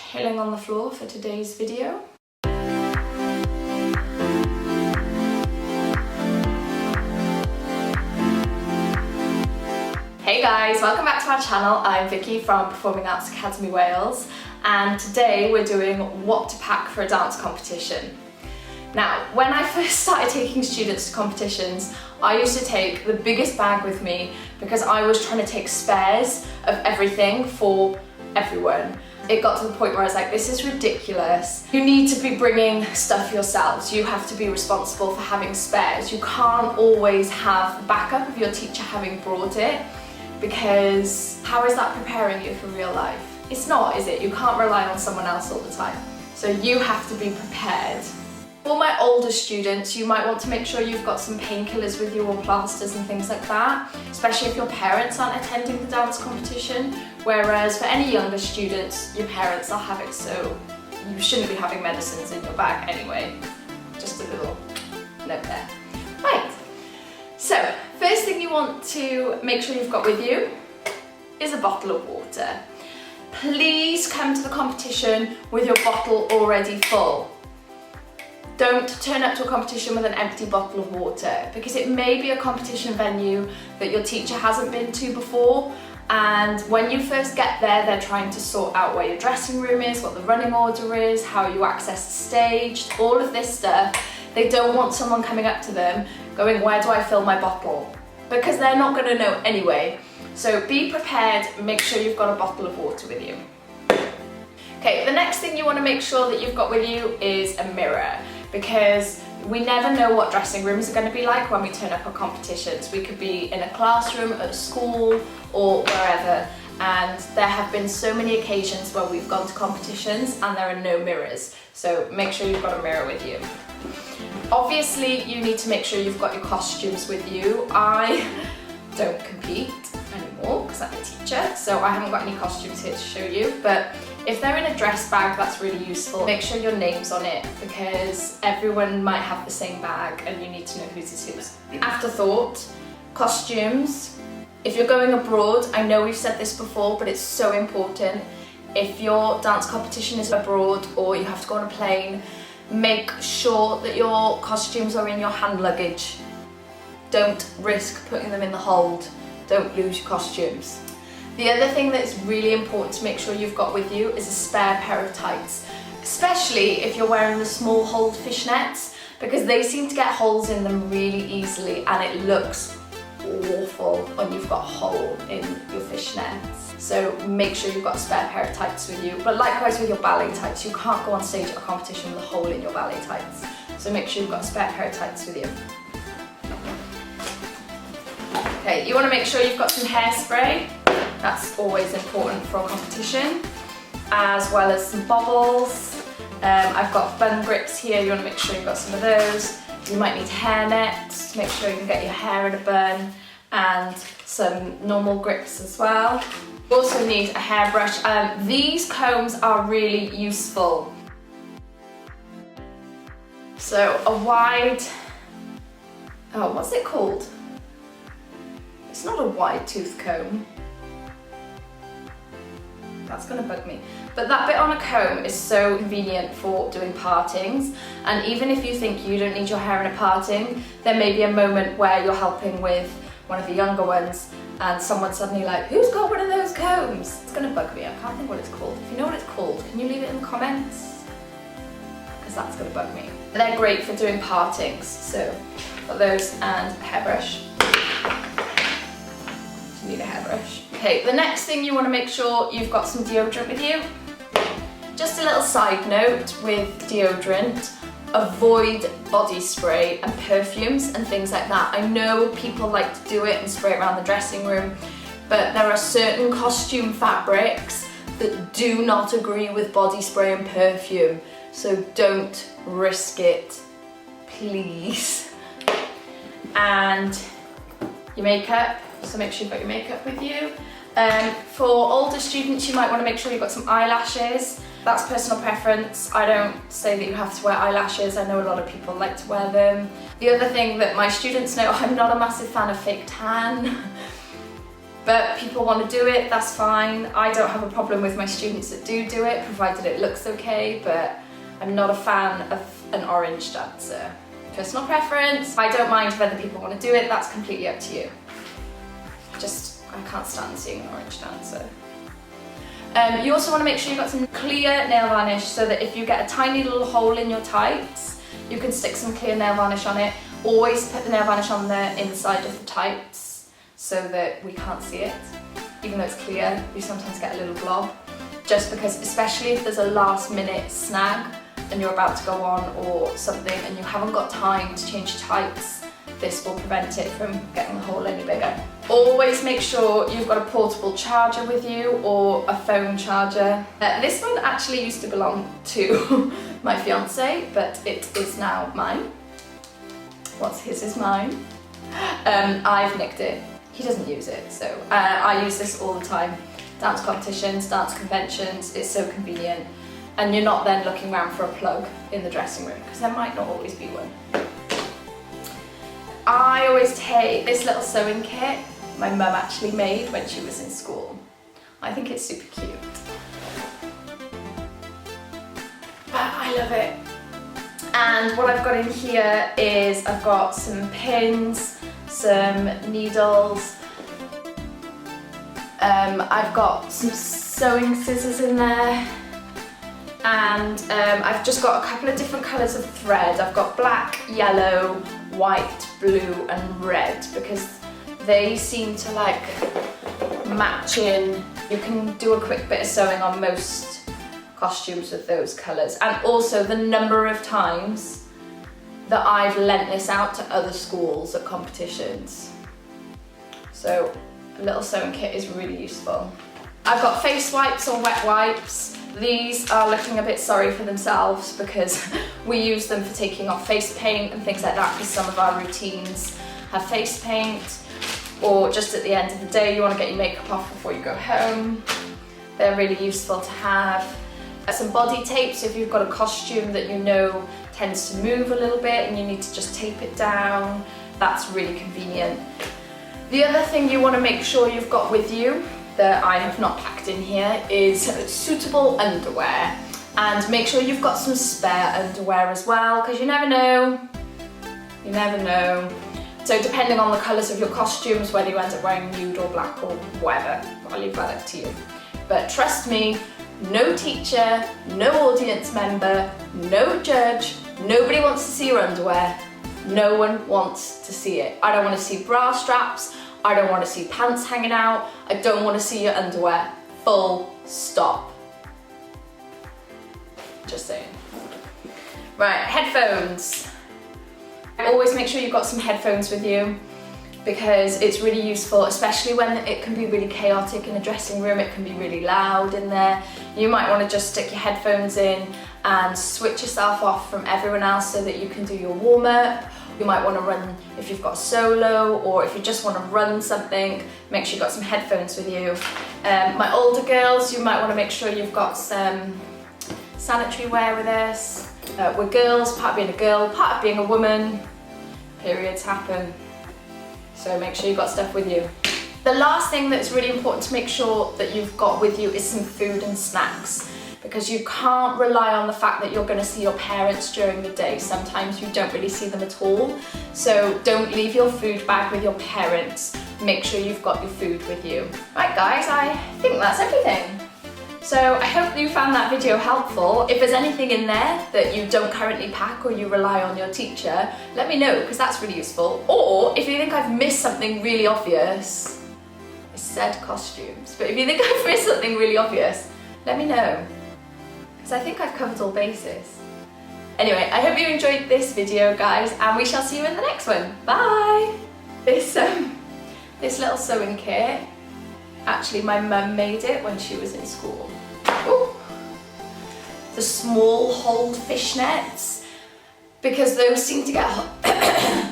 chilling on the floor for today's video. Hey guys, welcome back to our channel. I'm Vicky from Performing Arts Academy Wales, and today we're doing what to pack for a dance competition. Now, when I first started taking students to competitions, I used to take the biggest bag with me because I was trying to take spares of everything for everyone. It got to the point where I was like, this is ridiculous. You need to be bringing stuff yourselves. You have to be responsible for having spares. You can't always have backup of your teacher having brought it, because how is that preparing you for real life? It's not, is it? You can't rely on someone else all the time. So you have to be prepared. For my older students, you might want to make sure you've got some painkillers with you or plasters and things like that, especially if your parents aren't attending the dance competition. Whereas for any younger students, your parents will have it, so you shouldn't be having medicines in your bag anyway. Just a little note there. Right, so first thing you want to make sure you've got with you is a bottle of water. Please come to the competition with your bottle already full. Don't turn up to a competition with an empty bottle of water, because it may be a competition venue that your teacher hasn't been to before, and when you first get there, they're trying to sort out where your dressing room is, what the running order is, how you access the stage, all of this stuff. They don't want someone coming up to them going, where do I fill my bottle? Because they're not going to know anyway. So be prepared, make sure you've got a bottle of water with you. Okay, the next thing you want to make sure that you've got with you is a mirror, because we never know what dressing rooms are going to be like when we turn up at competitions. We could be in a classroom, at school, or wherever, and there have been so many occasions where we've gone to competitions and there are no mirrors, so make sure you've got a mirror with you. Obviously, you need to make sure you've got your costumes with you. I don't compete anymore because I'm a teacher, so I haven't got any costumes here to show you, but if they're in a dress bag, that's really useful. Make sure your name's on it, because everyone might have the same bag and you need to know whose is whose. Afterthought, costumes. If you're going abroad, I know we've said this before, but it's so important. If your dance competition is abroad or you have to go on a plane, make sure that your costumes are in your hand luggage. Don't risk putting them in the hold. Don't lose your costumes. The other thing that's really important to make sure you've got with you is a spare pair of tights, especially if you're wearing the small holed fishnets, because they seem to get holes in them really easily and it looks awful when you've got a hole in your fishnets. So make sure you've got a spare pair of tights with you. But likewise with your ballet tights, you can't go on stage at a competition with a hole in your ballet tights. So make sure you've got a spare pair of tights with you. Okay, you want to make sure you've got some hairspray. That's always important for a competition, as well as some bobbles. I've got bun grips here, you want to make sure you've got some of those. You might need hair nets to make sure you can get your hair in a bun, and some normal grips as well. You also need a hairbrush. These combs are really useful. So a wide, what's it called? It's not a wide tooth comb. That's going to bug me. But that bit on a comb is so convenient for doing partings, and even if you think you don't need your hair in a parting, there may be a moment where you're helping with one of the younger ones and someone's suddenly like, who's got one of those combs? It's going to bug me. I can't think what it's called. If you know what it's called, can you leave it in the comments? Because that's going to bug me. They're great for doing partings, so got those and a hairbrush. You need a hairbrush. Okay, the next thing you want to make sure you've got some deodorant with you. Just a little side note with deodorant, avoid body spray and perfumes and things like that. I know people like to do it and spray it around the dressing room, but there are certain costume fabrics that do not agree with body spray and perfume, so don't risk it, please. And your makeup. So make sure you've got your makeup with you. For older students, you might want to make sure you've got some eyelashes. That's personal preference. I don't say that you have to wear eyelashes. I know a lot of people like to wear them. The other thing that my students know, I'm not a massive fan of fake tan. But people want to do it, that's fine. I don't have a problem with my students that do it, provided it looks okay, but I'm not a fan of an orange dancer. Personal preference. I don't mind if other people want to do it, that's completely up to you. I can't stand seeing an orange dancer. You also want to make sure you've got some clear nail varnish so that if you get a tiny little hole in your tights, you can stick some clear nail varnish on it. Always put the nail varnish on the inside of the tights so that we can't see it. Even though it's clear, you sometimes get a little blob. Just because, especially if there's a last minute snag and you're about to go on or something and you haven't got time to change your tights, this will prevent it from getting the hole any bigger. Always make sure you've got a portable charger with you or a phone charger. This one actually used to belong to my fiance, but it is now mine. What's his is mine. I've nicked it. He doesn't use it, so I use this all the time. Dance competitions, dance conventions, it's so convenient. And you're not then looking around for a plug in the dressing room, because there might not always be one. I always take this little sewing kit my mum actually made when she was in school. I think it's super cute. But I love it. And what I've got in here is I've got some pins, some needles, I've got some sewing scissors in there, and I've just got a couple of different colours of thread. I've got black, yellow, white, blue and red because they seem to like match in. You can do a quick bit of sewing on most costumes with those colours, and also the number of times that I've lent this out to other schools at competitions. So a little sewing kit is really useful. I've got face wipes or wet wipes. These are looking a bit sorry for themselves because we use them for taking off face paint and things like that, because some of our routines have face paint, or just at the end of the day you want to get your makeup off before you go home. They're really useful to have. Some body tape, so if you've got a costume that you know tends to move a little bit and you need to just tape it down, that's really convenient. The other thing you want to make sure you've got with you that I have not packed in here is suitable underwear, and make sure you've got some spare underwear as well, because you never know. You never know. So depending on the colours of your costumes, whether you end up wearing nude or black or whatever, I'll leave that up to you. But trust me, no teacher, no audience member, no judge, nobody wants to see your underwear. No one wants to see it. I don't want to see bra straps, I don't want to see pants hanging out, I don't want to see your underwear. Full stop. Just saying. Right, headphones. Always make sure you've got some headphones with you, because it's really useful, especially when it can be really chaotic in a dressing room, it can be really loud in there. You might want to just stick your headphones in and switch yourself off from everyone else so that you can do your warm-up. You might want to run, if you've got a solo, or if you just want to run something, make sure you've got some headphones with you. My older girls, you might want to make sure you've got some sanitary wear with us. We're girls, part of being a girl, part of being a woman. Periods happen. So make sure you've got stuff with you. The last thing that's really important to make sure that you've got with you is some food and snacks, because you can't rely on the fact that you're going to see your parents during the day. Sometimes you don't really see them at all. So don't leave your food bag with your parents. Make sure you've got your food with you. Right guys, I think that's everything. So I hope you found that video helpful. If there's anything in there that you don't currently pack or you rely on your teacher, let me know, because that's really useful. Or if you think I've missed something really obvious, I said costumes, but if you think I've missed something really obvious, let me know, because I think I've covered all bases. Anyway, I hope you enjoyed this video, guys, and we shall see you in the next one. Bye! This little sewing kit, actually my mum made it when she was in school. Ooh. The small hold fishnets, because those seem to get hot.